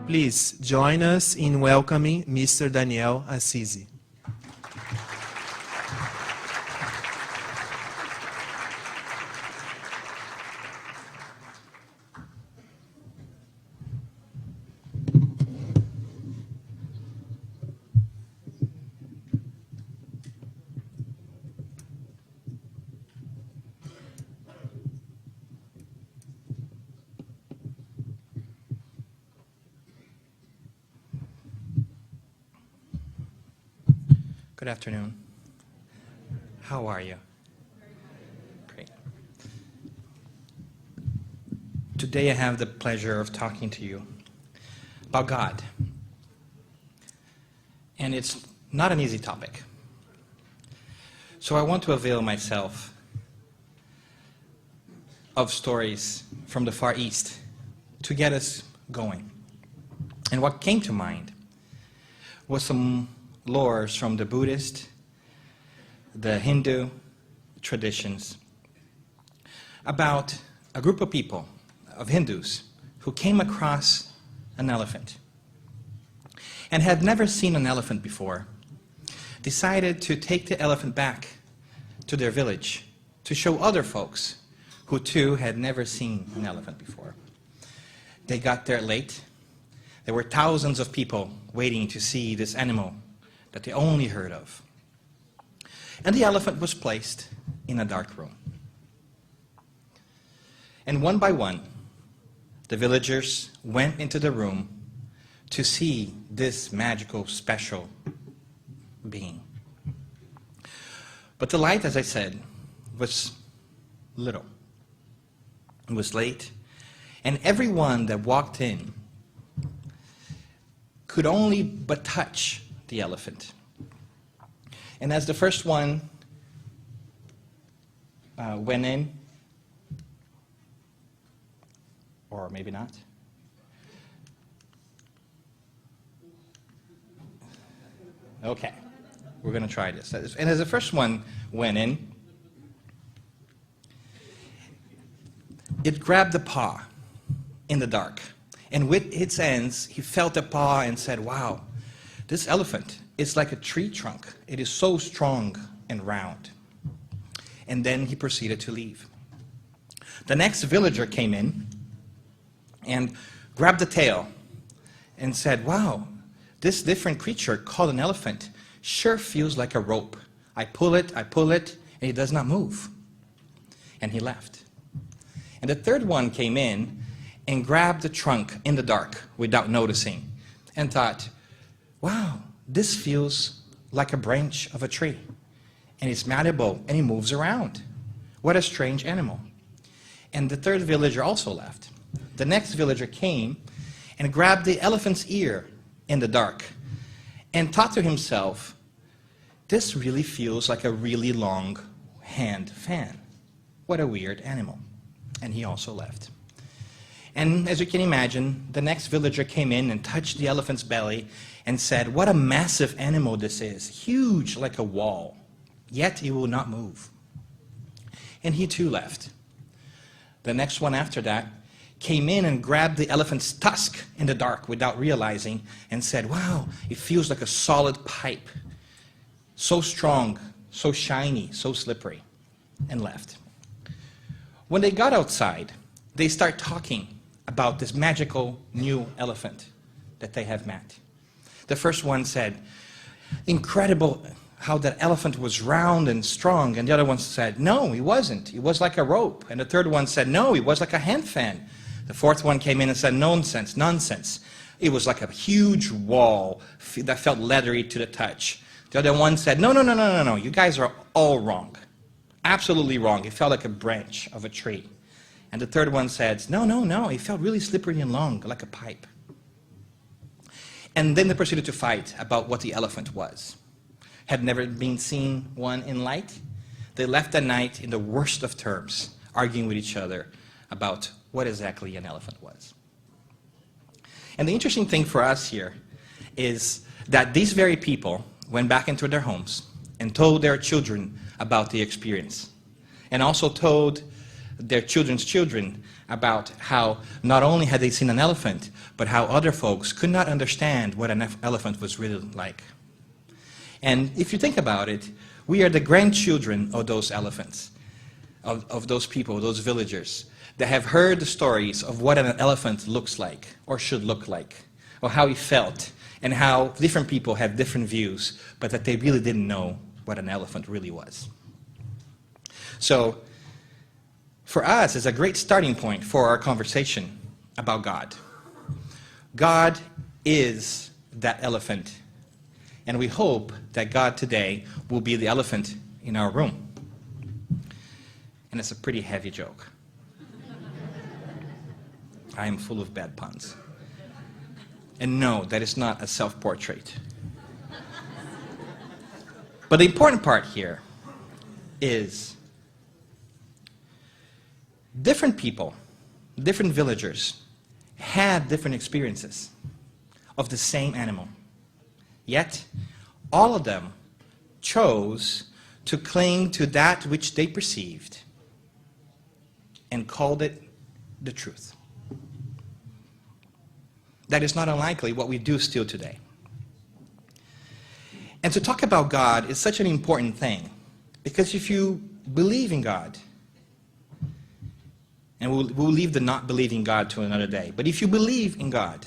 Please join us in welcoming Mr. Daniel Assisi. Good afternoon. How are you? Great. Today I have the pleasure of talking to you about God. And it's not an easy topic. So I want to avail myself of stories from the Far East to get us going. And what came to mind was some lores from the Buddhist, the Hindu traditions about a group of people, of Hindus, who came across an elephant and had never seen an elephant before, decided to take the elephant back to their village to show other folks who too had never seen an elephant before. They got there late. There were thousands of people waiting to see this animal that they only heard of. And the elephant was placed in a dark room. And one by one, the villagers went into the room to see this magical, special being. But the light, as I said, was little. It was late, and everyone that walked in could only but touch the elephant. And as the first one went in, or maybe not, okay, we're going to try this. And as the first one went in, it grabbed the paw in the dark. And with its ends, he felt the paw and said, wow, this elephant is like a tree trunk. It is so strong and round. And then he proceeded to leave. The next villager came in and grabbed the tail and said, wow, this different creature called an elephant sure feels like a rope. I pull it, and it does not move. And he left. And the third one came in and grabbed the trunk in the dark without noticing and thought, wow, this feels like a branch of a tree. And it's malleable and it moves around. What a strange animal. And the third villager also left. The next villager came and grabbed the elephant's ear in the dark and thought to himself, this really feels like a really long hand fan. What a weird animal. And he also left. And as you can imagine, the next villager came in and touched the elephant's belly and said, what a massive animal this is, huge like a wall, yet it will not move. And he too left. The next one after that came in and grabbed the elephant's tusk in the dark without realizing and said, wow, it feels like a solid pipe, so strong, so shiny, so slippery, and left. When they got outside, they start talking about this magical new elephant that they have met. The first one said, incredible how that elephant was round and strong. And the other one said, no, he wasn't. It was like a rope. And the third one said, no, it was like a hand fan. The fourth one came in and said, nonsense, nonsense. It was like a huge wall that felt leathery to the touch. The other one said, no, you guys are all wrong. Absolutely wrong. It felt like a branch of a tree. And the third one said, no, it felt really slippery and long, like a pipe. And then they proceeded to fight about what the elephant was. Had never been seen one in light. They left that night in the worst of terms, arguing with each other about what exactly an elephant was. And the interesting thing for us here is that these very people went back into their homes and told their children about the experience. And also told their children's children about how not only had they seen an elephant, but how other folks could not understand what an elephant was really like. And if you think about it, we are the grandchildren of those elephants, of those people, those villagers, that have heard the stories of what an elephant looks like, or should look like, or how he felt, and how different people have different views, but that they really didn't know what an elephant really was. So, for us, it's a great starting point for our conversation about God. God is that elephant, and we hope that God today will be the elephant in our room. And it's a pretty heavy joke. I am full of bad puns. And no, that is not a self-portrait. But the important part here is different people, different villagers, had different experiences of the same animal. Yet, all of them chose to cling to that which they perceived and called it the truth. That is not unlikely what we do still today. And to talk about God is such an important thing, because if you believe in God, and we'll leave the not believing God to another day, but if you believe in God,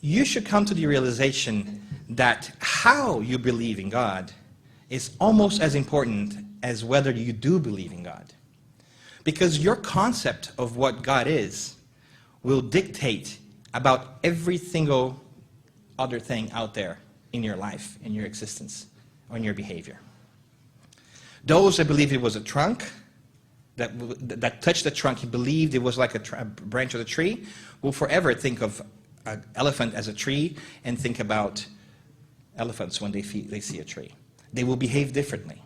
you should come to the realization that how you believe in God is almost as important as whether you do believe in God. Because your concept of what God is will dictate about every single other thing out there in your life, in your existence, or in your behavior. Those that believe it was a trunk, that touched the trunk, he believed it was like a branch of the tree, will forever think of an elephant as a tree and think about elephants when they see a tree. They will behave differently.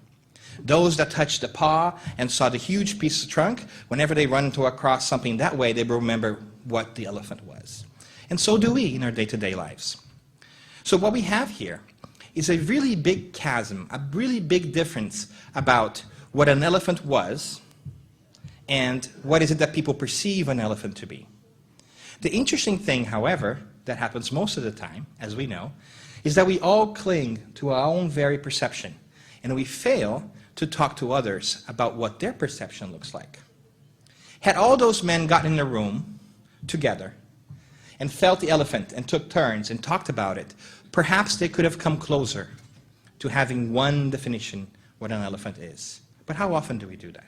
Those that touched the paw and saw the huge piece of trunk, whenever they run across something that way, they will remember what the elephant was. And so do we in our day-to-day lives. So what we have here is a really big chasm, a really big difference about what an elephant was and what is it that people perceive an elephant to be. The interesting thing, however, that happens most of the time, as we know, is that we all cling to our own very perception, and we fail to talk to others about what their perception looks like. Had all those men gotten in a room together and felt the elephant and took turns and talked about it, perhaps they could have come closer to having one definition what an elephant is. But how often do we do that?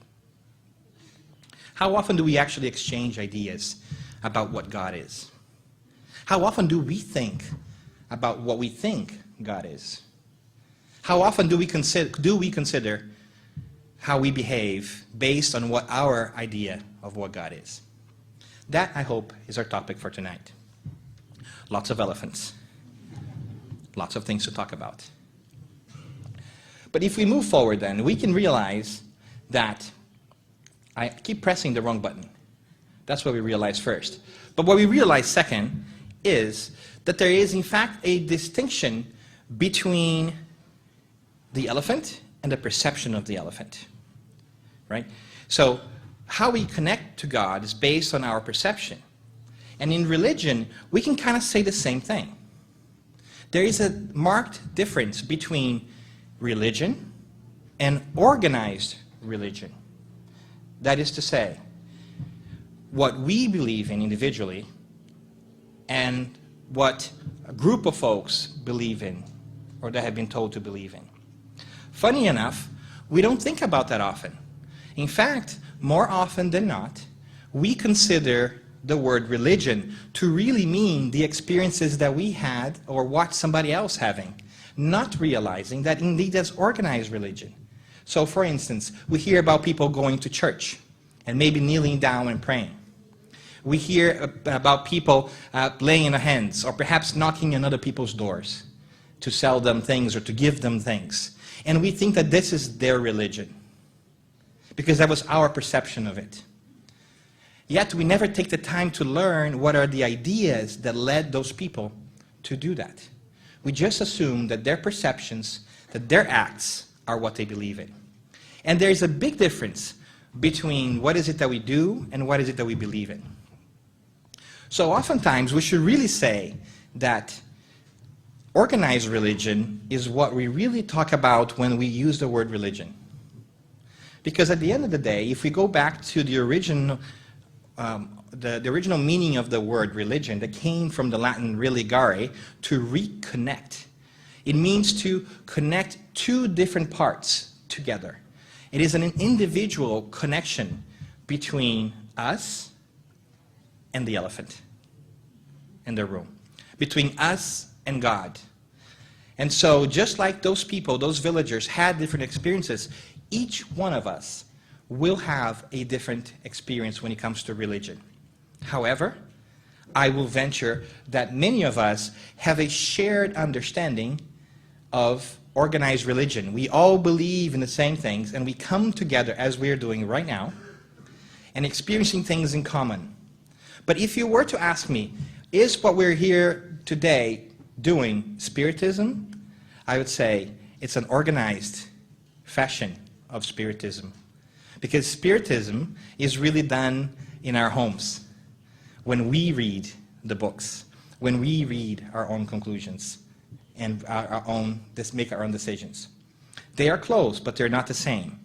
How often do we actually exchange ideas about what God is? How often do we think about what we think God is? How often do we consider how we behave based on what our idea of what God is? That, I hope, is our topic for tonight. Lots of elephants. Lots of things to talk about. But if we move forward then, we can realize that, I keep pressing the wrong button. That's what we realize first. But what we realize second is that there is in fact a distinction between the elephant and the perception of the elephant. Right? So how we connect to God is based on our perception. And in religion, we can kind of say the same thing. There is a marked difference between religion and organized religion. That is to say, what we believe in individually and what a group of folks believe in, or that have been told to believe in. Funny enough, we don't think about that often. In fact, more often than not, we consider the word religion to really mean the experiences that we had or watched somebody else having, not realizing that indeed that's organized religion. So for instance, we hear about people going to church and maybe kneeling down and praying. We hear about people laying on hands or perhaps knocking on other people's doors to sell them things or to give them things. And we think that this is their religion because that was our perception of it. Yet we never take the time to learn what are the ideas that led those people to do that. We just assume that their perceptions, that their acts are what they believe in. And there's a big difference between what is it that we do and what is it that we believe in. So oftentimes we should really say that organized religion is what we really talk about when we use the word religion. Because at the end of the day, if we go back to the original meaning of the word religion that came from the Latin religare, to reconnect. It means to connect two different parts together. It is an individual connection between us and the elephant in the room, between us and God. And so just like those people, those villagers had different experiences, each one of us will have a different experience when it comes to religion. However, I will venture that many of us have a shared understanding of organized religion. We all believe in the same things, and we come together as we are doing right now and experiencing things in common. But if you were to ask me, is what we're here today doing Spiritism? I would say it's an organized fashion of Spiritism. Because Spiritism is really done in our homes, when we read the books, when we read our own conclusions and make our own decisions. They are close, but they're not the same.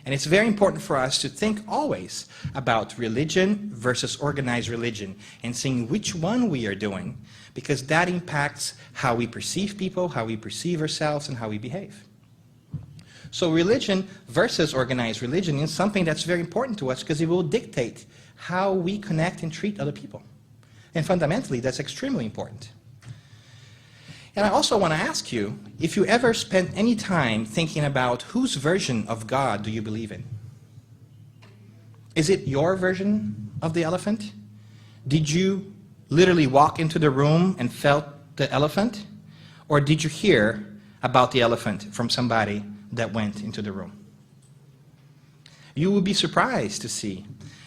And it's very important for us to think always about religion versus organized religion and seeing which one we are doing, because that impacts how we perceive people, how we perceive ourselves, and how we behave. So religion versus organized religion is something that's very important to us because it will dictate how we connect and treat other people. And fundamentally, that's extremely important. And I also want to ask you if you ever spent any time thinking about whose version of God do you believe in? Is it your version of the elephant? Did you literally walk into the room and felt the elephant? Or did you hear about the elephant from somebody that went into the room? You will be surprised to see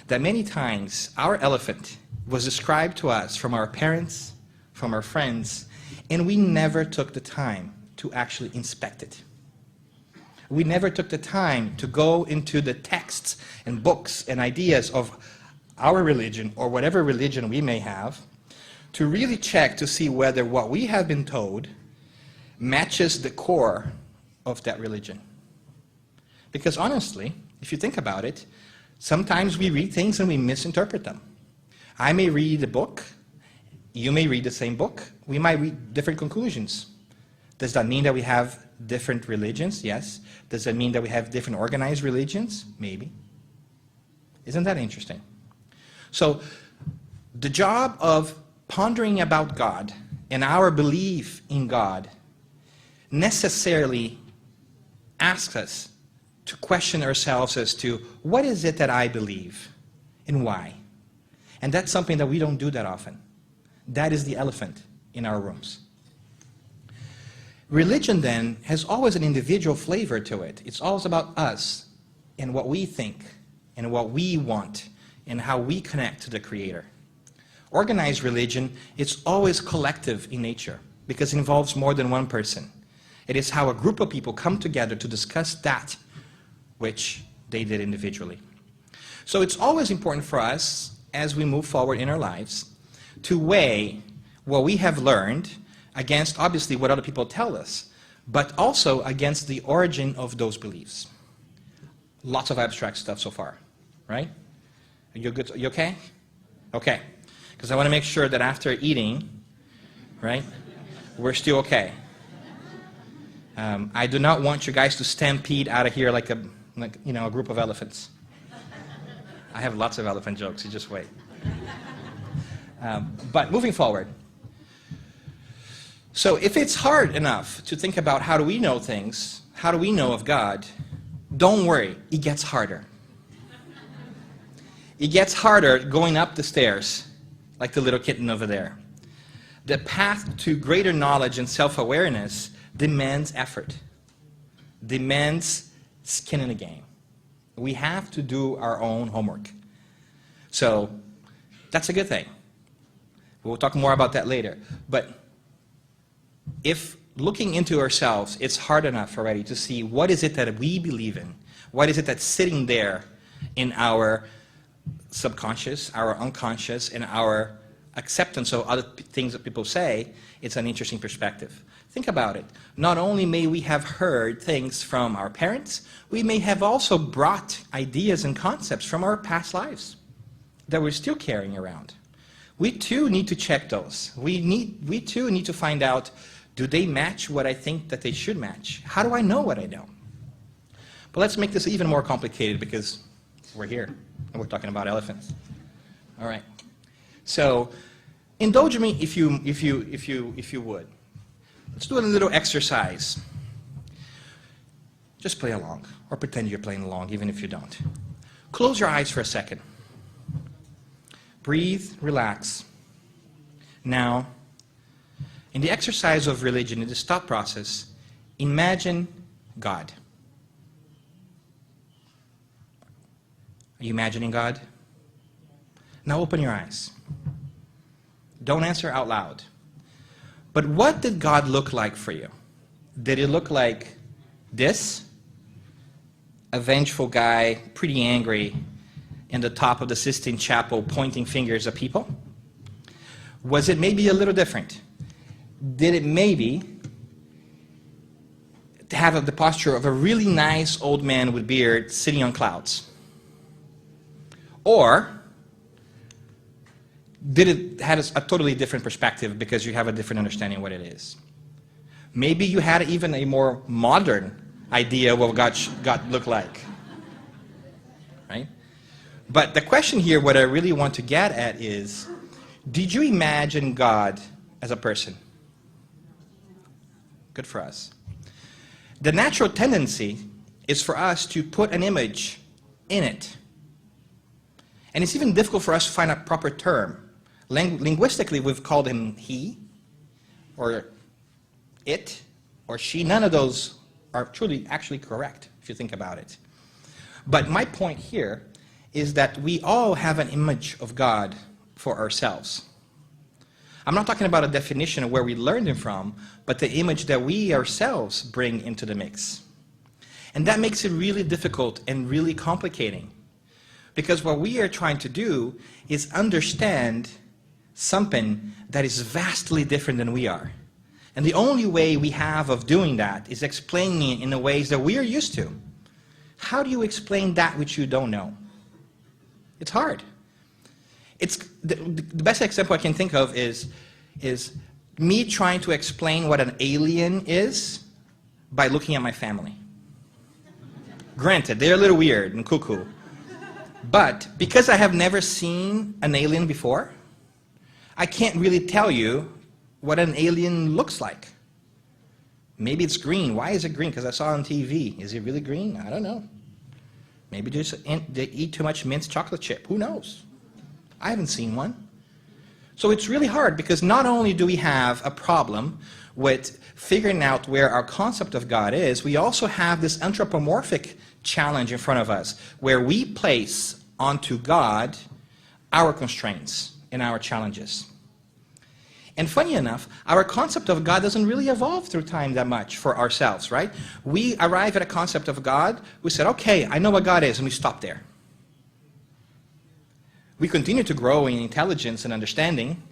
that many times our elephant was described to us from our parents, from our friends, and we never took the time to actually inspect it. We never took the time to go into the texts and books and ideas of our religion or whatever religion we may have to really check to see whether what we have been told matches the core of that religion. Because honestly, if you think about it, sometimes we read things and we misinterpret them. I may read a book, you may read the same book, we might read different conclusions. Does that mean that we have different religions? Yes. Does that mean that we have different organized religions? Maybe. Isn't that interesting? So the job of pondering about God and our belief in God necessarily asks us to question ourselves as to what is it that I believe and why. And that's something that we don't do that often. That is the elephant in our rooms. Religion then has always an individual flavor to it. It's always about us and what we think and what we want and how we connect to the Creator. Organized religion, it's always collective in nature because it involves more than one person. It is how a group of people come together to discuss that which they did individually. So it's always important for us, as we move forward in our lives, to weigh what we have learned against, obviously, what other people tell us, but also against the origin of those beliefs. Lots of abstract stuff so far, right? Are you good? You okay? Okay. Because I want to make sure that after eating, right, we're still okay. I do not want you guys to stampede out of here like a group of elephants. I have lots of elephant jokes, you just wait. But moving forward. So if it's hard enough to think about how do we know things, how do we know of God, don't worry, it gets harder. It gets harder going up the stairs, like the little kitten over there. The path to greater knowledge and self-awareness demands effort, demands skin in the game. We have to do our own homework. So that's a good thing. We'll talk more about that later. But if looking into ourselves, it's hard enough already to see what is it that we believe in, what is it that's sitting there in our subconscious, our unconscious, and our acceptance of other things that people say, it's an interesting perspective. Think about it. Not only may we have heard things from our parents, we may have also brought ideas and concepts from our past lives that we're still carrying around. We too need to check those. We too need to find out, do they match what I think that they should match? How do I know what I know? But let's make this even more complicated because we're here and we're talking about elephants. All right. So indulge me if you would. Let's do a little exercise. Just play along, or pretend you're playing along, even if you don't. Close your eyes for a second. Breathe, relax. Now, in the exercise of religion, in this thought process, imagine God. Are you imagining God? Now open your eyes. Don't answer out loud. But what did God look like for you? Did it look like this? A vengeful guy, pretty angry, in the top of the Sistine Chapel pointing fingers at people? Was it maybe a little different? Did it maybe have the posture of a really nice old man with beard sitting on clouds? Or did it have a totally different perspective because you have a different understanding of what it is? Maybe you had even a more modern idea of what God looked like. Right? But the question here, what I really want to get at is, did you imagine God as a person? Good for us. The natural tendency is for us to put an image in it. And it's even difficult for us to find a proper term. Linguistically, we've called him he, or it, or she. None of those are truly actually correct, if you think about it. But my point here is that we all have an image of God for ourselves. I'm not talking about a definition of where we learned it from, but the image that we ourselves bring into the mix. And that makes it really difficult and really complicating. Because what we are trying to do is understand something that is vastly different than we are. And the only way we have of doing that is explaining it in the ways that we are used to. How do you explain that which you don't know? It's hard. It's the best example I can think of is me trying to explain what an alien is by looking at my family. Granted, they're a little weird and cuckoo. But because I have never seen an alien before, I can't really tell you what an alien looks like. Maybe it's green. Why is it green? Because I saw it on TV. Is it really green? I don't know. Maybe they eat too much minced chocolate chip. Who knows? I haven't seen one. So it's really hard because not only do we have a problem with figuring out where our concept of God is, we also have this anthropomorphic challenge in front of us where we place onto God our constraints and our challenges. And funny enough, our concept of God doesn't really evolve through time that much for ourselves, right? We arrive at a concept of God, we said, okay, I know what God is, and we stop there. We continue to grow in intelligence and understanding,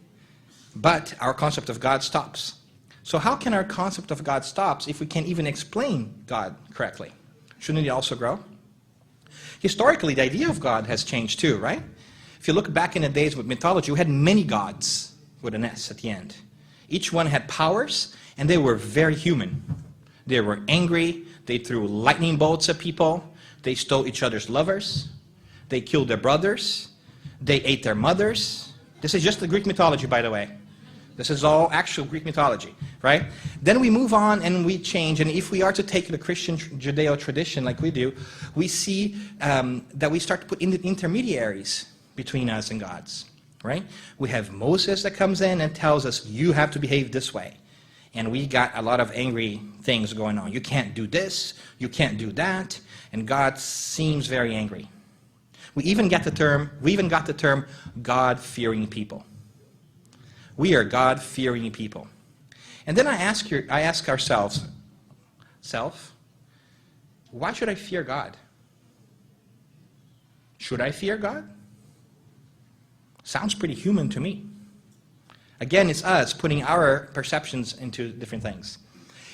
but our concept of God stops. So how can our concept of God stop if we can't even explain God correctly? Shouldn't it also grow? Historically, the idea of God has changed too, right? If you look back in the days with mythology, we had many gods with an S at the end. Each one had powers, and they were very human. They were angry, they threw lightning bolts at people, they stole each other's lovers, they killed their brothers, they ate their mothers. This is just the Greek mythology, by the way. This is all actual Greek mythology, right? Then we move on and we change, and if we are to take the Christian Judeo tradition like we do, we see that we start to put in the intermediaries between us and God's, right? We have Moses that comes in and tells us, you have to behave this way. And we got a lot of angry things going on. You can't do this, you can't do that, and God seems very angry. We even got the term God-fearing people. We are God-fearing people. And then I ask ourselves, why should I fear God? Should I fear God? Sounds pretty human to me. Again, it's us putting our perceptions into different things.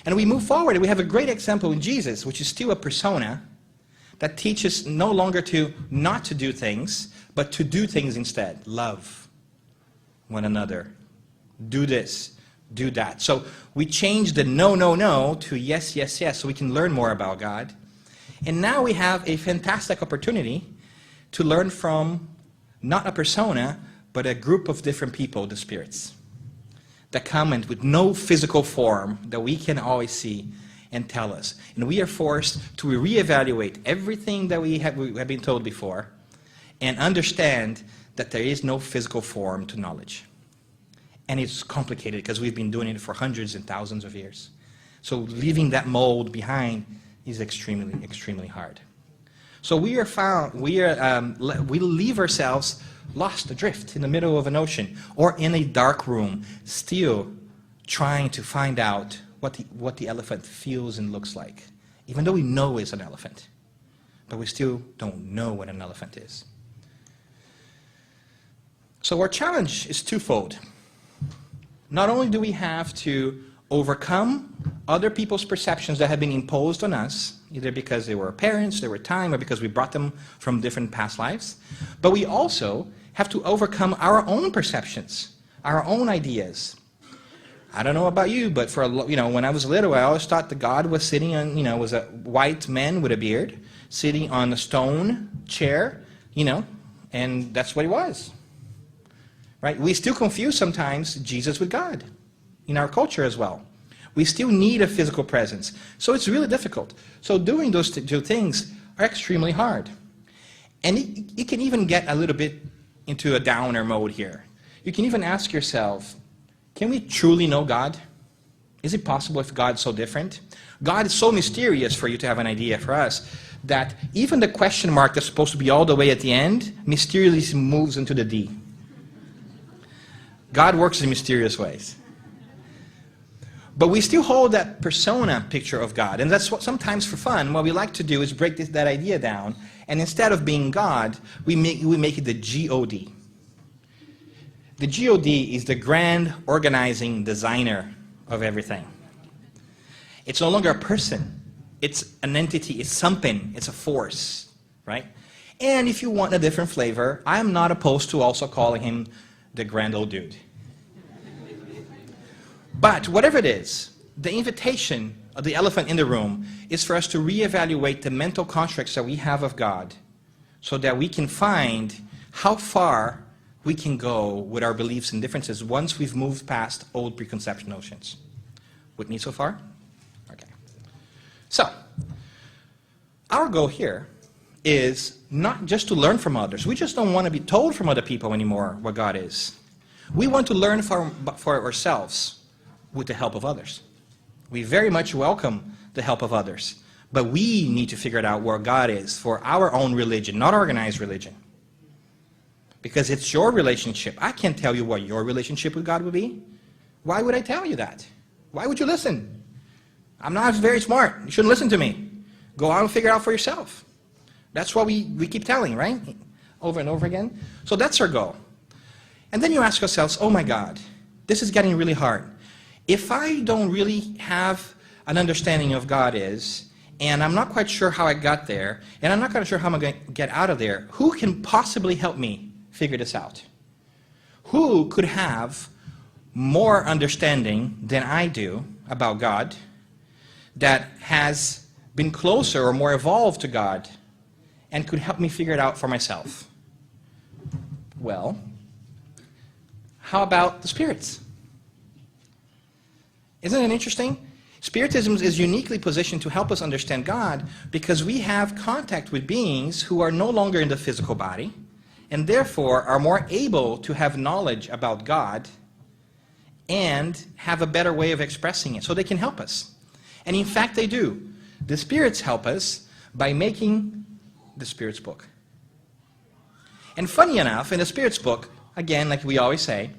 And we move forward, and we have a great example in Jesus, which is still a persona that teaches no longer to not to do things, but to do things instead. Love one another. Do this, do that. So we change the no, no, no to yes, yes, yes, so we can learn more about God. And now we have a fantastic opportunity to learn from not a persona, but a group of different people, the spirits, that come in with no physical form that we can always see and tell us. And we are forced to reevaluate everything that we have been told before and understand that there is no physical form to knowledge. And it's complicated because we've been doing it for hundreds and thousands of years. So leaving that mold behind is extremely, extremely hard. So we leave ourselves lost adrift in the middle of an ocean or in a dark room, still trying to find out what the elephant feels and looks like, even though we know it's an elephant, but we still don't know what an elephant is. So our challenge is twofold. Not only do we have to overcome other people's perceptions that have been imposed on us, either because they were parents, they were time, or because we brought them from different past lives, but we also have to overcome our own perceptions, our own ideas. I don't know about you, but when I was little, I always thought that God was sitting on, was a white man with a beard, sitting on a stone chair, and that's what he was. Right? We still confuse sometimes Jesus with God in our culture as well. We still need a physical presence. So it's really difficult. So doing those two things are extremely hard. And you can even get a little bit into a downer mode here. You can even ask yourself, can we truly know God? Is it possible if God's so different? God is so mysterious for you to have an idea for us that even the question mark that's supposed to be all the way at the end mysteriously moves into the D. God works in mysterious ways. But we still hold that persona picture of God. And that's what sometimes for fun, what we like to do is break that idea down. And instead of being God, we make it the G-O-D. The G-O-D is the grand organizing designer of everything. It's no longer a person. It's an entity. It's something. It's a force. Right? And if you want a different flavor, I'm not opposed to also calling him the grand old dude. But whatever it is, the invitation of the elephant in the room is for us to reevaluate the mental constructs that we have of God so that we can find how far we can go with our beliefs and differences once we've moved past old preconception notions. With me so far? Okay. So, our goal here is not just to learn from others. We just don't want to be told from other people anymore what God is. We want to learn for ourselves with the help of others. We very much welcome the help of others, but we need to figure it out where God is for our own religion, not organized religion. Because it's your relationship. I can't tell you what your relationship with God would be. Why would I tell you that? Why would you listen? I'm not very smart. You shouldn't listen to me. Go out and figure it out for yourself. That's what we keep telling, right? Over and over again. So that's our goal. And then you ask yourselves, oh my God, this is getting really hard. If I don't really have an understanding of God is, and I'm not quite sure how I got there, and I'm not quite sure how I'm going to get out of there, who can possibly help me figure this out? Who could have more understanding than I do about God, that has been closer or more evolved to God, and could help me figure it out for myself? Well, how about the spirits? Isn't it interesting? Spiritism is uniquely positioned to help us understand God because we have contact with beings who are no longer in the physical body and therefore are more able to have knowledge about God and have a better way of expressing it, so they can help us. And in fact, they do. The spirits help us by making the Spirit's book. And funny enough, in the Spirit's book, again, like we always say,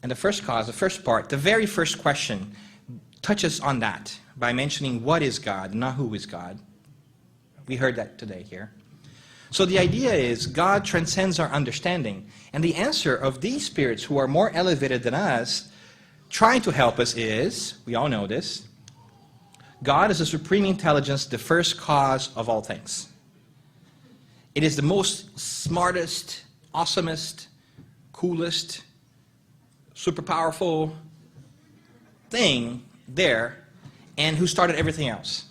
and the first part, the very first question touches on that by mentioning what is God, not who is God. We heard that today here. So the idea is God transcends our understanding. And the answer of these spirits who are more elevated than us, trying to help us is, we all know this, God is the supreme intelligence, the first cause of all things. It is the most smartest, awesomest, coolest, super powerful thing there, and who started everything else.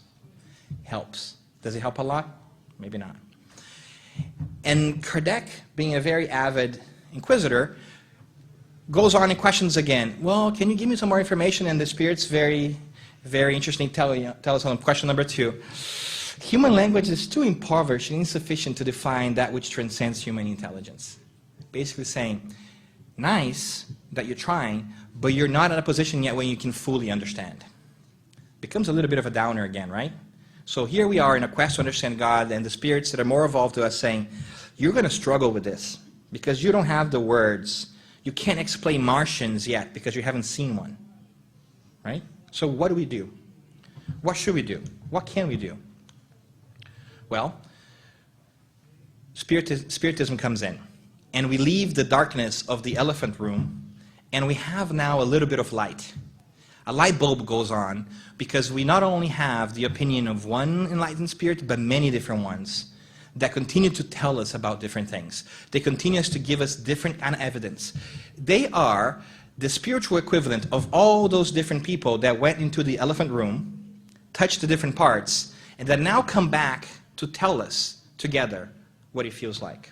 Helps. Does it help a lot? Maybe not. And Kardec, being a very avid inquisitor, goes on and questions again. Well, can you give me some more information? And the Spirit's very, very interesting. Tell us on question number 2. Human language is too impoverished and insufficient to define that which transcends human intelligence. Basically saying, nice that you're trying, but you're not in a position yet when you can fully understand. Becomes a little bit of a downer again, right? So here we are in a quest to understand God, and the spirits that are more evolved to us saying, you're going to struggle with this because you don't have the words. You can't explain Martians yet because you haven't seen one, right? So what do we do? What should we do? What can we do? Well, Spiritism comes in, and we leave the darkness of the elephant room, and we have now a little bit of light. A light bulb goes on because we not only have the opinion of one enlightened spirit, but many different ones that continue to tell us about different things. They continue to give us different kind of evidence. They are the spiritual equivalent of all those different people that went into the elephant room, touched the different parts, and that now come back to tell us together what it feels like.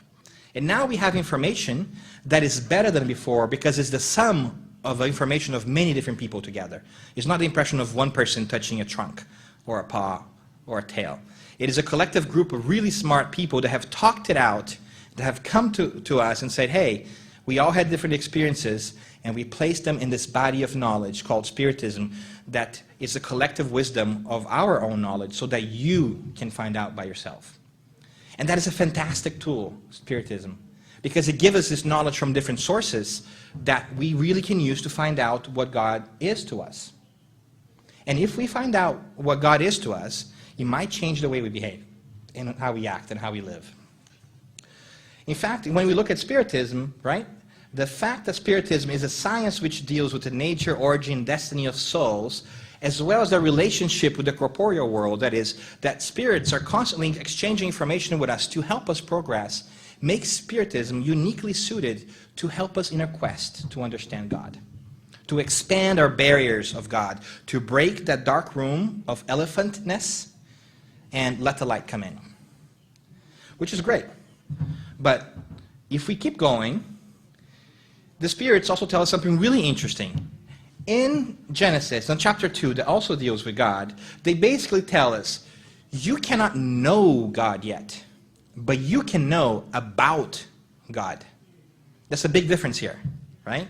And now we have information that is better than before because it's the sum of information of many different people together. It's not the impression of one person touching a trunk or a paw or a tail. It is a collective group of really smart people that have talked it out, that have come to us and said, hey, we all had different experiences, and we placed them in this body of knowledge called Spiritism that is a collective wisdom of our own knowledge so that you can find out by yourself. And that is a fantastic tool, Spiritism, because it gives us this knowledge from different sources that we really can use to find out what God is to us. And if we find out what God is to us, it might change the way we behave and how we act and how we live. In fact, when we look at Spiritism, right, the fact that Spiritism is a science which deals with the nature, origin, destiny of souls, as well as their relationship with the corporeal world, that is, that spirits are constantly exchanging information with us to help us progress, makes Spiritism uniquely suited to help us in our quest to understand God, to expand our barriers of God, to break that dark room of elephantness and let the light come in, which is great. But if we keep going, the spirits also tell us something really interesting. In Genesis, in chapter 2, that also deals with God, they basically tell us, you cannot know God yet, but you can know about God. That's a big difference here, right?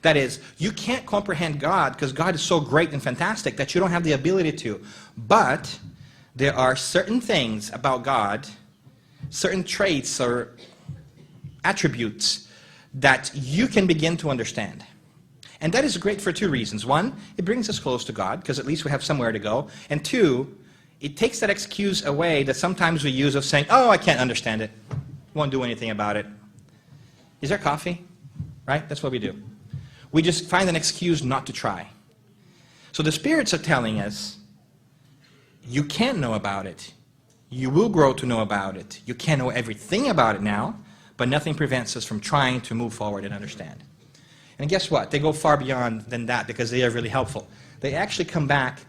That is, you can't comprehend God because God is so great and fantastic that you don't have the ability to. But there are certain things about God, certain traits or attributes that you can begin to understand. And that is great for 2 reasons. 1, it brings us close to God because at least we have somewhere to go. And 2, it takes that excuse away that sometimes we use of saying, oh, I can't understand it. Won't do anything about it. Is there coffee? Right? That's what we do. We just find an excuse not to try. So the spirits are telling us, you can't know about it. You will grow to know about it. You can't know everything about it now, but nothing prevents us from trying to move forward and understand. And guess what? They go far beyond than that because they are really helpful. They actually come back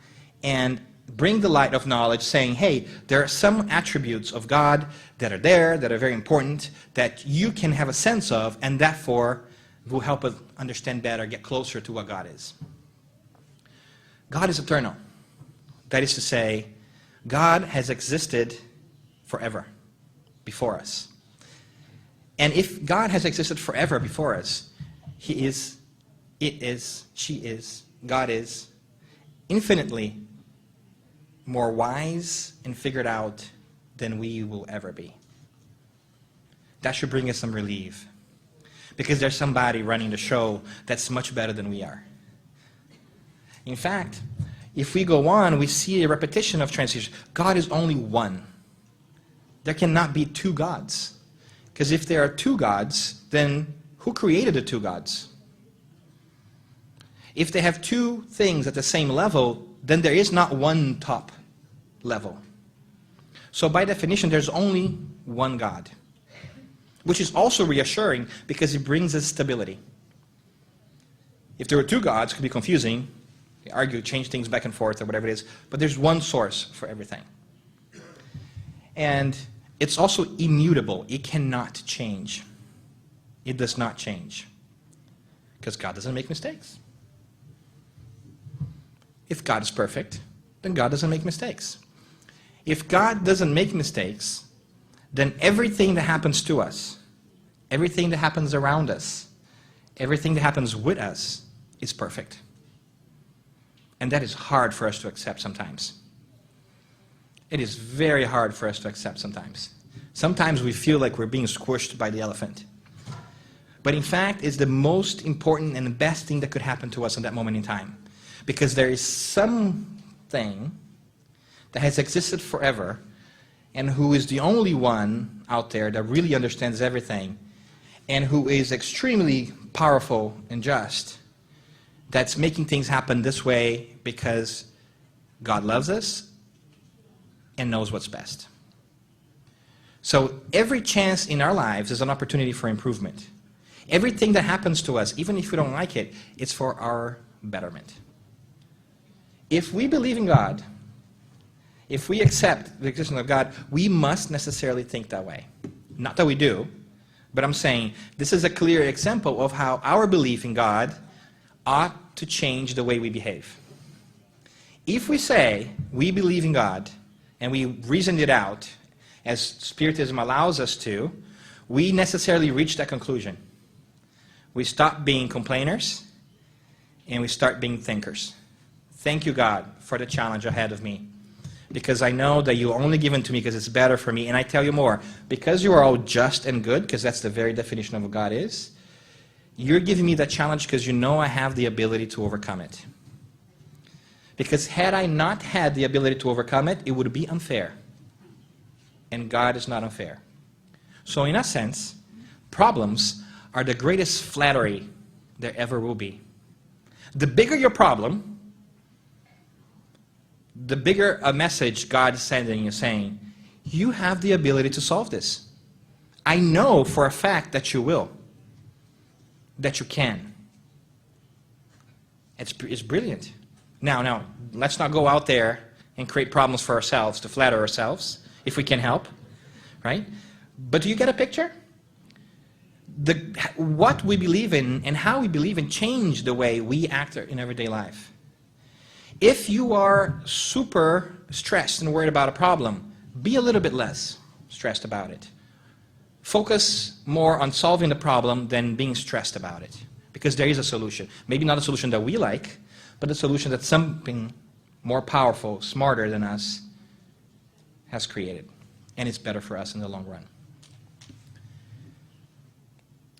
and bring the light of knowledge saying, hey, there are some attributes of God that are there, that are very important, that you can have a sense of, and therefore will help us understand better, get closer to what God is. God is eternal. That is to say, God has existed forever before us. And if God has existed forever before us, He is, it is, she is, God is infinitely more wise and figured out than we will ever be. That should bring us some relief. Because there's somebody running the show that's much better than we are. In fact, if we go on, we see a repetition of transition. God is only one. there cannot be two gods. Because if there are two gods, then who created the two gods? If they have two things at the same level, then there is not one top level. So by definition, there's only one God, which is also reassuring because it brings us stability. If there were two gods, it could be confusing. You argue, change things back and forth or whatever it is, but there's one source for everything. And it's also immutable. It cannot change. It does not change because God doesn't make mistakes. If God is perfect, then God doesn't make mistakes. If God doesn't make mistakes, then everything that happens to us, everything that happens around us, everything that happens with us is perfect. And that is hard for us to accept sometimes. It is very hard for us to accept sometimes. Sometimes we feel like we're being squished by the elephant. But in fact, it's the most important and the best thing that could happen to us in that moment in time. Because there is something that has existed forever and who is the only one out there that really understands everything and who is extremely powerful and just, that's making things happen this way because God loves us and knows what's best. So every chance in our lives is an opportunity for improvement. Everything that happens to us, even if we don't like it, it's for our betterment. If we believe in God, if we accept the existence of God, we must necessarily think that way. Not that we do, but I'm saying this is a clear example of how our belief in God ought to change the way we behave. If we say we believe in God and we reasoned it out, as Spiritism allows us to, we necessarily reach that conclusion. We stop being complainers and we start being thinkers. Thank you, God, for the challenge ahead of me. Because I know that you only give it to me because it's better for me. And I tell you more, because you are all just and good, because that's the very definition of what God is, you're giving me that challenge because you know I have the ability to overcome it. Because had I not had the ability to overcome it, it would be unfair. And God is not unfair. So in a sense, problems are the greatest flattery there ever will be. The bigger your problem, the bigger a message God is sending you saying, you have the ability to solve this. I know for a fact that you will, that you can. It's brilliant. Now, let's not go out there and create problems for ourselves to flatter ourselves, if we can help, right? But do you get a picture? What we believe in and how we believe in change the way we act in everyday life. If you are super stressed and worried about a problem, be a little bit less stressed about it. Focus more on solving the problem than being stressed about it. Because there is a solution. Maybe not a solution that we like, but a solution that something more powerful, smarter than us has created. And it's better for us in the long run.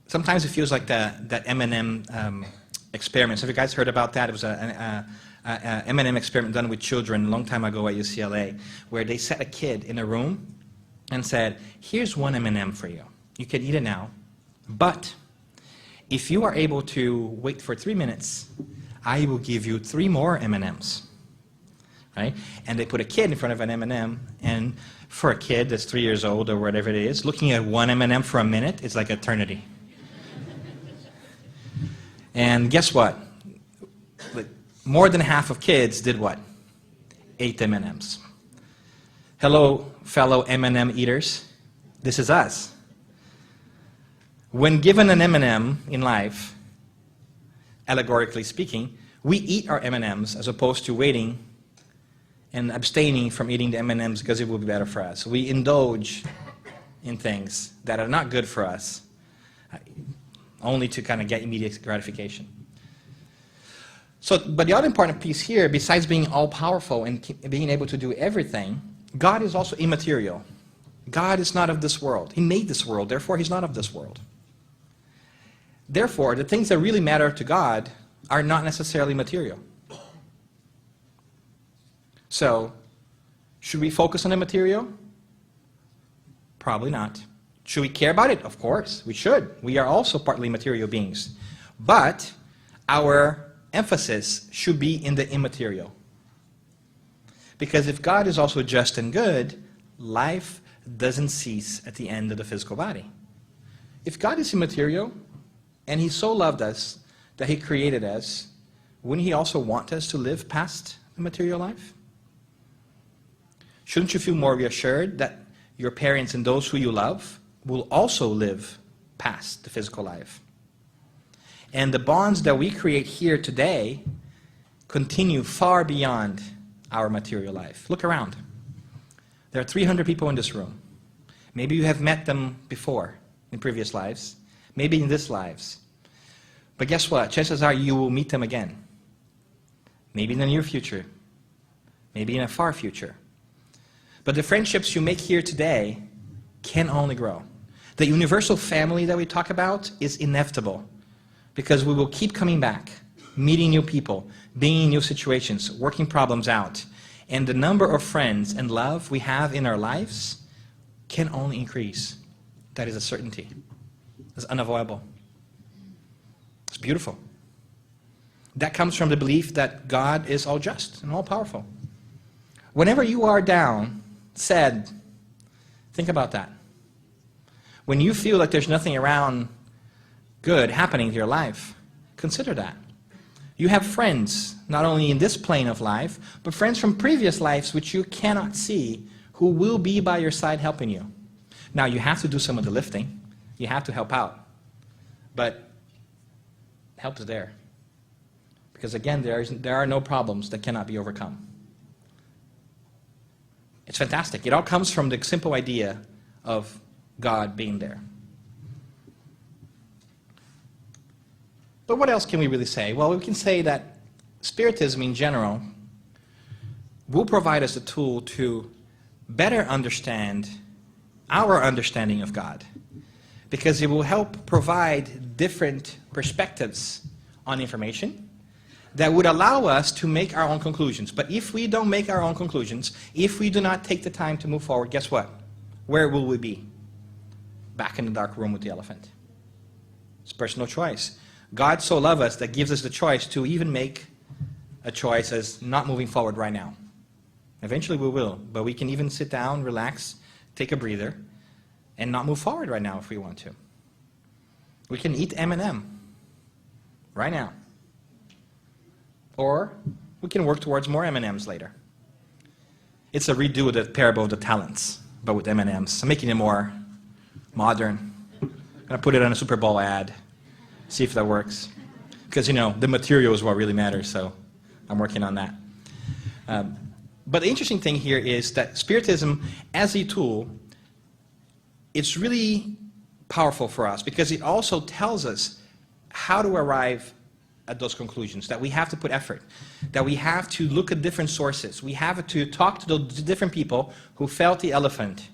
Sometimes it feels like that M&M experiment. So have you guys heard about that? It was an M&M experiment done with children a long time ago at UCLA, where they set a kid in a room and said, here's one M&M for you. You can eat it now, but if you are able to wait for 3 minutes, I will give you 3 more M&Ms. Right? And they put a kid in front of an M&M, and for a kid that's 3 years old or whatever it is, looking at one M&M for a minute is like eternity. And guess what? More than half of kids did what? Ate M&Ms. Hello, fellow M&M eaters. This is us. When given an M&M in life, allegorically speaking, we eat our M&Ms as opposed to waiting and abstaining from eating the M&Ms because it will be better for us. We indulge in things that are not good for us, only to kind of get immediate gratification. So, but the other important piece here, besides being all-powerful and being able to do everything, God is also immaterial. God is not of this world. He made this world, therefore He's not of this world. Therefore, the things that really matter to God are not necessarily material. So, should we focus on the material? Probably not. Should we care about it? Of course, we should. We are also partly material beings. But our emphasis should be in the immaterial. Because if God is also just and good, life doesn't cease at the end of the physical body. If God is immaterial, and He so loved us that He created us, wouldn't He also want us to live past the material life? Shouldn't you feel more reassured that your parents and those who you love will also live past the physical life? And the bonds that we create here today continue far beyond our material life. Look around. There are 300 people in this room. Maybe you have met them before in previous lives, maybe in this lives. But guess what? Chances are you will meet them again. Maybe in the near future, maybe in a far future. But the friendships you make here today can only grow. The universal family that we talk about is inevitable because we will keep coming back, meeting new people, being in new situations, working problems out. And the number of friends and love we have in our lives can only increase. That is a certainty. It's unavoidable. It's beautiful. That comes from the belief that God is all just and all powerful. Whenever you are down, sad, think about that. When you feel like there's nothing around good happening to your life, consider that. You have friends, not only in this plane of life, but friends from previous lives which you cannot see, who will be by your side helping you. Now, you have to do some of the lifting. You have to help out. But help is there. Because again, there are no problems that cannot be overcome. It's fantastic. It all comes from the simple idea of God being there. But what else can we really say? Well, we can say that Spiritism in general will provide us a tool to better understand our understanding of God, because it will help provide different perspectives on information that would allow us to make our own conclusions. But if we don't make our own conclusions, if we do not take the time to move forward, guess what? Where will we be? Back in the dark room with the elephant. It's personal choice. God so loves us that gives us the choice to even make a choice as not moving forward right now. Eventually we will, but we can even sit down, relax, take a breather, and not move forward right now if we want to. We can eat M&M right now. Or we can work towards more M&Ms later. It's a redo of the parable of the talents, but with M&Ms. I'm making it more modern. I'm going to put it on a Super Bowl ad, see if that works. Because, you know, the material is what really matters, so I'm working on that. But the interesting thing here is that Spiritism, as a tool, it's really powerful for us because it also tells us how to arrive at those conclusions, that we have to put effort, that we have to look at different sources. We have to talk to those different people who felt the elephant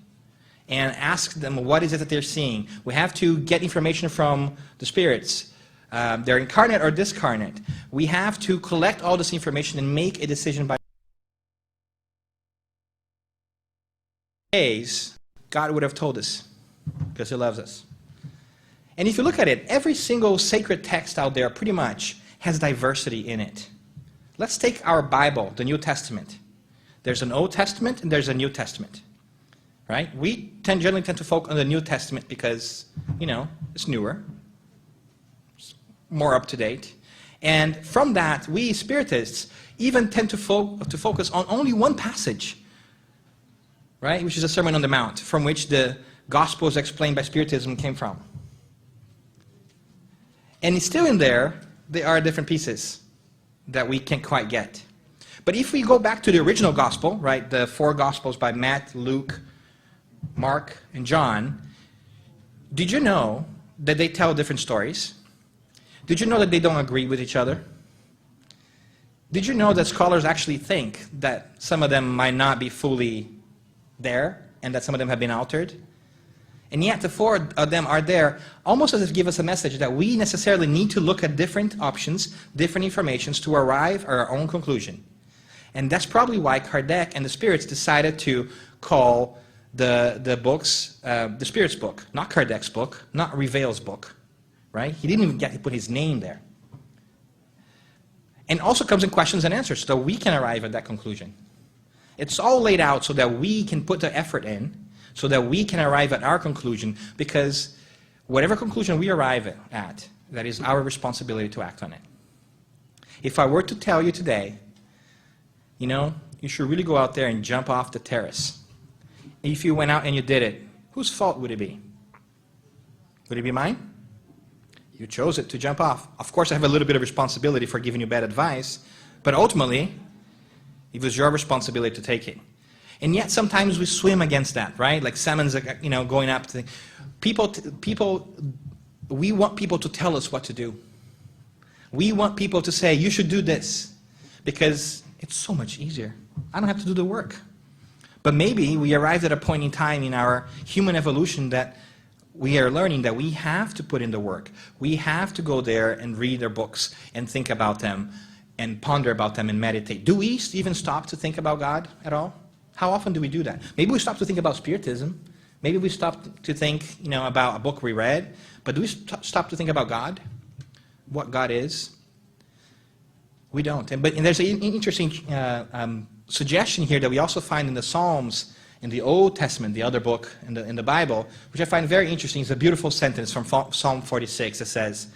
and ask them what is it that they're seeing. We have to get information from the spirits. They're incarnate or discarnate. We have to collect all this information and make a decision by days. God would have told us because He loves us. And if you look at it, every single sacred text out there pretty much has diversity in it. Let's take our Bible, the New Testament. There's an Old Testament and there's a New Testament, right? We generally tend to focus on the New Testament because, you know, it's newer, it's more up to date. And from that, we Spiritists even tend to focus on only one passage, right? Which is the Sermon on the Mount, from which the Gospels explained by Spiritism came from. And it's still in there. There are different pieces that we can't quite get. But if we go back to the original gospel, right, the 4 gospels by Matt, Luke, Mark, and John, did you know that they tell different stories? Did you know that they don't agree with each other? Did you know that scholars actually think that some of them might not be fully there and that some of them have been altered? And yet the 4 of them are there almost as if to give us a message that we necessarily need to look at different options, different informations to arrive at our own conclusion. And that's probably why Kardec and the spirits decided to call the books, the Spirit's book, not Kardec's book, not Reveil's book, right? He didn't even get to put his name there. And also comes in questions and answers, so we can arrive at that conclusion. It's all laid out so that we can put the effort in, so that we can arrive at our conclusion, because whatever conclusion we arrive at, that is our responsibility to act on it. If I were to tell you today, you know, you should really go out there and jump off the terrace. If you went out and you did it, whose fault would it be? Would it be mine? You chose it to jump off. Of course, I have a little bit of responsibility for giving you bad advice, but ultimately, it was your responsibility to take it. And yet, sometimes we swim against that, right? Like salmon's, you know, going up. We want people to tell us what to do. We want people to say, you should do this, because it's so much easier. I don't have to do the work. But maybe we arrived at a point in time in our human evolution that we are learning that we have to put in the work. We have to go there and read their books and think about them and ponder about them and meditate. Do we even stop to think about God at all? How often do we do that? Maybe we stop to think about Spiritism. Maybe we stop to think, you know, about a book we read. But do we stop to think about God? What God is? We don't. And there's an interesting suggestion here that we also find in the Psalms, in the Old Testament, the other book in the Bible, which I find very interesting. It's a beautiful sentence from Psalm 46 that says,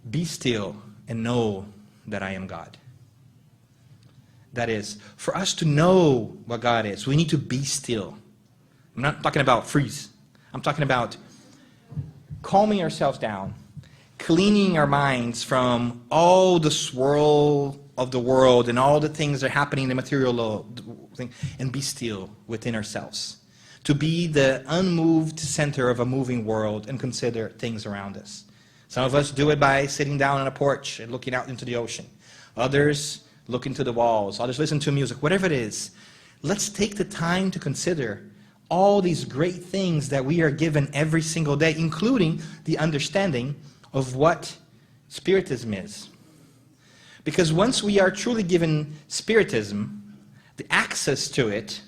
"Be still and know that I am God." That is, for us to know what God is, we need to be still. I'm not talking about freeze. I'm talking about calming ourselves down, cleaning our minds from all the swirl of the world and all the things that are happening in the material thing, and be still within ourselves. To be the unmoved center of a moving world and consider things around us. Some of us do it by sitting down on a porch and looking out into the ocean. Others look into the walls. Others listen to music. Whatever it is, let's take the time to consider all these great things that we are given every single day, including the understanding of what Spiritism is. Because once we are truly given Spiritism, the access to it,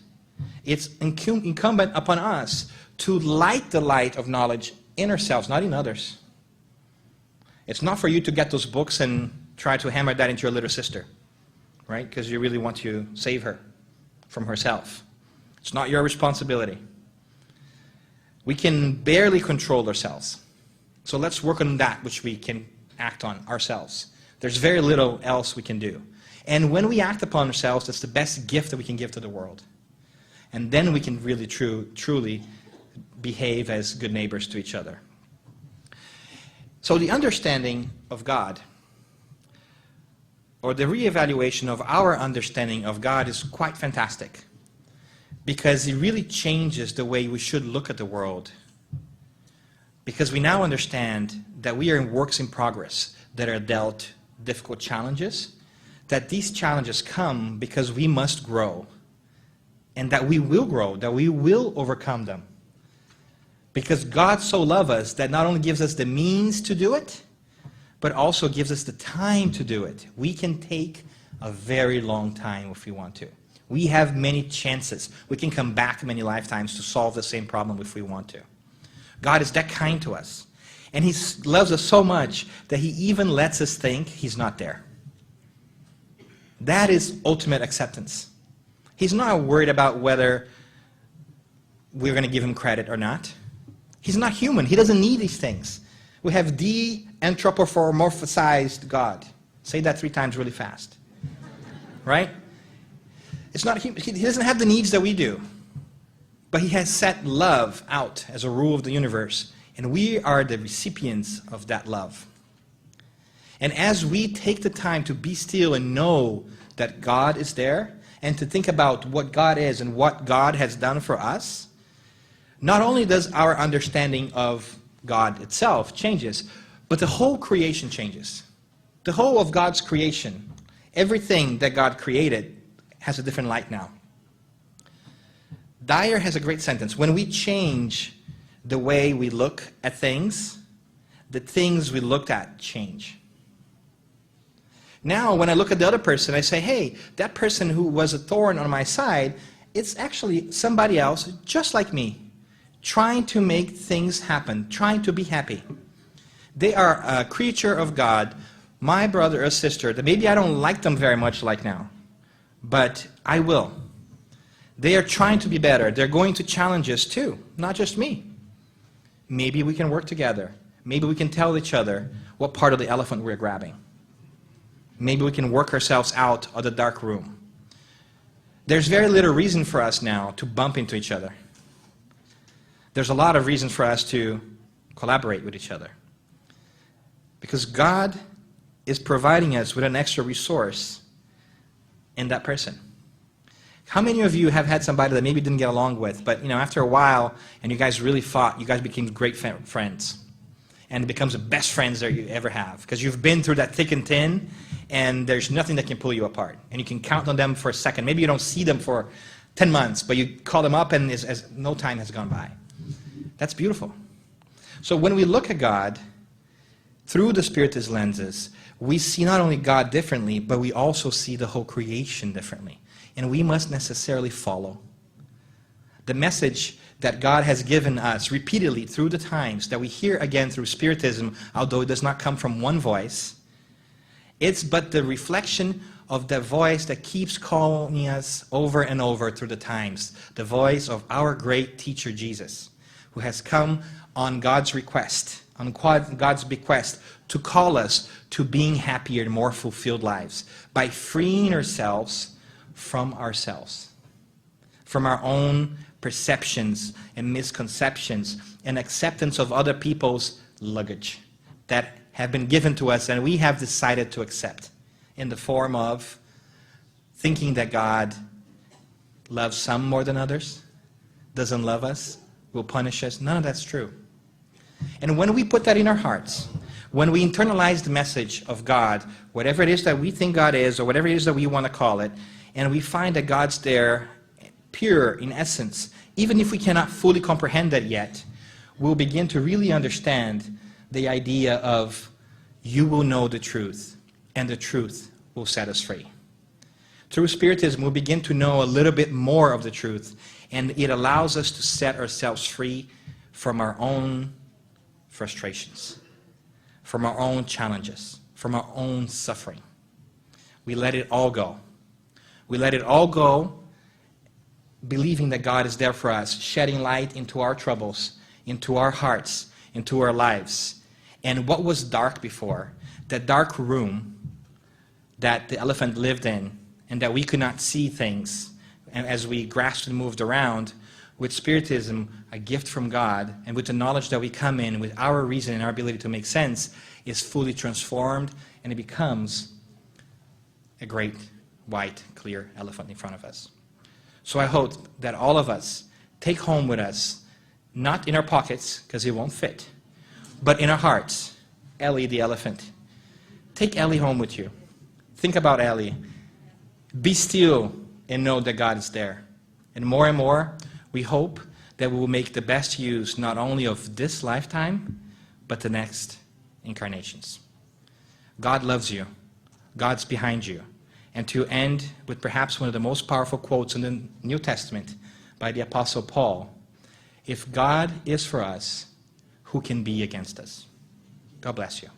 it's incumbent upon us to light the light of knowledge in ourselves, not in others. It's not for you to get those books and try to hammer that into your little sister, right? Because you really want to save her from herself. It's not your responsibility. We can barely control ourselves. So let's work on that which we can act on ourselves. There's very little else we can do. And when we act upon ourselves, that's the best gift that we can give to the world. And then we can really truly behave as good neighbors to each other. So the understanding of God, or the reevaluation of our understanding of God, is quite fantastic. Because it really changes the way we should look at the world. Because we now understand that we are in works in progress that are dealt difficult challenges, that these challenges come because we must grow, and that we will grow, that we will overcome them. Because God so loves us that not only gives us the means to do it, but also gives us the time to do it. We can take a very long time if we want to. We have many chances. We can come back many lifetimes to solve the same problem if we want to. God is that kind to us. And He loves us so much that He even lets us think He's not there. That is ultimate acceptance. He's not worried about whether we're going to give Him credit or not. He's not human. He doesn't need these things. We have de-anthropomorphized God. Say that 3 times really fast. Right? It's not human. He doesn't have the needs that we do. But He has set love out as a rule of the universe. And we are the recipients of that love. And as we take the time to be still and know that God is there, and to think about what God is and what God has done for us, not only does our understanding of God itself changes, but the whole creation changes. The whole of God's creation, everything that God created, has a different light now. Dyer has a great sentence. When we change the way we look at things, the things we looked at change. Now, when I look at the other person, I say, hey, that person who was a thorn on my side it's actually somebody else, just like me, trying to make things happen, trying to be happy. They are a creature of God, my brother or sister, that maybe I don't like them very much like now, but I will. They are trying to be better. They're going to challenge us too, not just me. Maybe we can work together. Maybe we can tell each other what part of the elephant we're grabbing. Maybe we can work ourselves out of the dark room. There's very little reason for us now to bump into each other. There's a lot of reasons for us to collaborate with each other. Because God is providing us with an extra resource in that person. How many of you have had somebody that maybe didn't get along with, but after a while, and you guys really fought, you guys became great friends? And it becomes the best friends that you ever have. Because you've been through that thick and thin, and there's nothing that can pull you apart. And you can count on them for a second. Maybe you don't see them for 10 months, but you call them up and as no time has gone by. That's beautiful. So when we look at God through the Spiritist lenses, we see not only God differently, but we also see the whole creation differently. And we must necessarily follow. The message that God has given us repeatedly through the times, that we hear again through Spiritism, although it does not come from one voice, it's but the reflection of the voice that keeps calling us over and over through the times, the voice of our great teacher Jesus, who has come on God's request, on God's bequest, to call us to being happier and more fulfilled lives by freeing ourselves, from our own perceptions and misconceptions and acceptance of other people's luggage that have been given to us and we have decided to accept in the form of thinking that God loves some more than others, doesn't love us, will punish us. None of that's true. And when we put that in our hearts, when we internalize the message of God, whatever it is that we think God is or whatever it is that we want to call it, and we find that God's there, pure in essence, even if we cannot fully comprehend that yet, we'll begin to really understand the idea of you will know the truth, and the truth will set us free. Through Spiritism, we'll begin to know a little bit more of the truth, and it allows us to set ourselves free from our own frustrations, from our own challenges, from our own suffering. We let it all go. We let it all go, believing that God is there for us, shedding light into our troubles, into our hearts, into our lives. And what was dark before, that dark room that the elephant lived in, and that we could not see things, and as we grasped and moved around, with Spiritism, a gift from God, and with the knowledge that we come in with our reason and our ability to make sense, is fully transformed, and it becomes a great white, clear elephant in front of us. So I hope that all of us take home with us, not in our pockets, because it won't fit, but in our hearts, Ellie the elephant. Take Ellie home with you. Think about Ellie. Be still and know that God is there. And more, we hope that we will make the best use not only of this lifetime, but the next incarnations. God loves you. God's behind you. And to end with perhaps one of the most powerful quotes in the New Testament by the Apostle Paul, if God is for us, who can be against us? God bless you.